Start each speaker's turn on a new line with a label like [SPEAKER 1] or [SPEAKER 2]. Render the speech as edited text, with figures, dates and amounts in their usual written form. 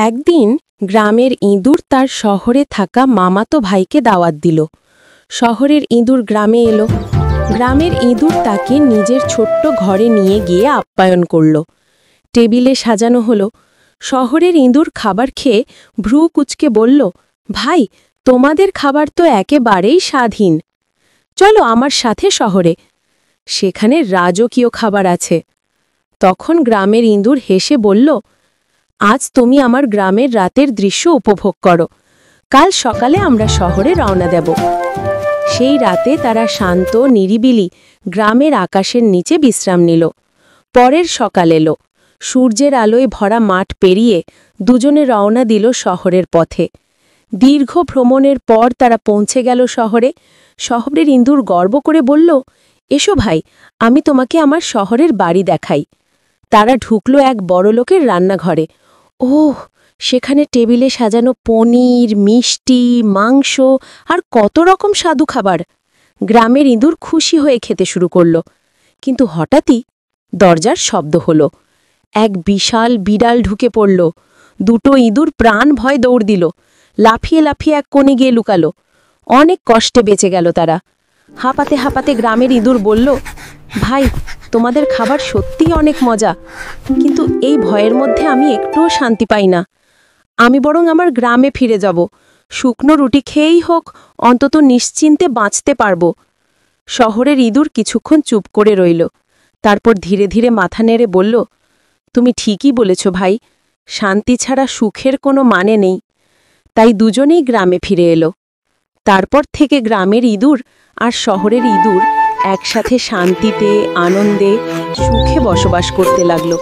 [SPEAKER 1] একদিন গ্রামের ইঁদুর তার শহরে থাকা মামাতো ভাইকে দাওয়াত দিল। শহরের ইঁদুর গ্রামে এলো। গ্রামের ইঁদুর তাকে নিজের ছোট্ট ঘরে নিয়ে গিয়ে আপ্যায়ন করল। টেবিলে সাজানো হলো। শহরের ইঁদুর খাবার খেয়ে ভ্রু কুঁচকে বলল, ভাই, তোমাদের খাবার তো একেবারেই স্বাদহীন। চলো আমার সাথে শহরে, সেখানে রাজকীয় খাবার আছে। তখন গ্রামের ইঁদুর হেসে বলল, আজ তুমি আমার গ্রামের রাতের দৃশ্য উপভোগ করো, কাল সকালে আমরা শহরে রওনা দেব। সেই রাতে তারা শান্ত নিরিবিলি গ্রামের আকাশের নিচে বিশ্রাম নিল। পরের সকাল এলো। সূর্যের আলোয় ভরা মাঠ পেরিয়ে দুজনে রওনা দিল শহরের পথে। দীর্ঘ ভ্রমণের পর তারা পৌঁছে গেল শহরে। শহরের ইঁদুর গর্ব করে বলল, এসো ভাই, আমি তোমাকে আমার শহরের বাড়ি দেখাই। তারা ঢুকল এক বড়লোকের রান্নাঘরে। ওহ, সেখানে টেবিলে সাজানো পনির, মিষ্টি, মাংস আর কত রকম স্বাদু খাবার। গ্রামের ইঁদুর খুশি হয়ে খেতে শুরু করল। কিন্তু হঠাৎই দরজার শব্দ হলো। এক বিশাল বিড়াল ঢুকে পড়ল। দুটো ইঁদুর প্রাণ ভয় দৌড় দিল। লাফিয়ে লাফিয়ে এক কোণে গিয়ে লুকালো। অনেক কষ্টে বেঁচে গেল তারা। হাঁপাতে হাঁপাতে গ্রামের ইঁদুর বলল, ভাই, তোমাদের খাবার সত্যিই অনেক মজা, কিন্তু এই ভয়ের মধ্যে আমি একটুও শান্তি পাই না। আমি বরং আমার গ্রামে ফিরে যাব। শুকনো রুটি খেয়েই হোক, অন্তত নিশ্চিন্তে বাঁচতে পারব। শহরের ইঁদুর কিছুক্ষণ চুপ করে রইল। তারপর ধীরে ধীরে মাথা নেড়ে বলল, তুমি ঠিকই বলেছ ভাই, শান্তি ছাড়া সুখের কোনো মানে নেই। তাই দুজনেই গ্রামে ফিরে এলো। তারপর থেকে গ্রামের ইঁদুর আর শহরের ইঁদুর একসাথে শান্তিতে, আনন্দে, সুখে বসবাস করতে লাগলো।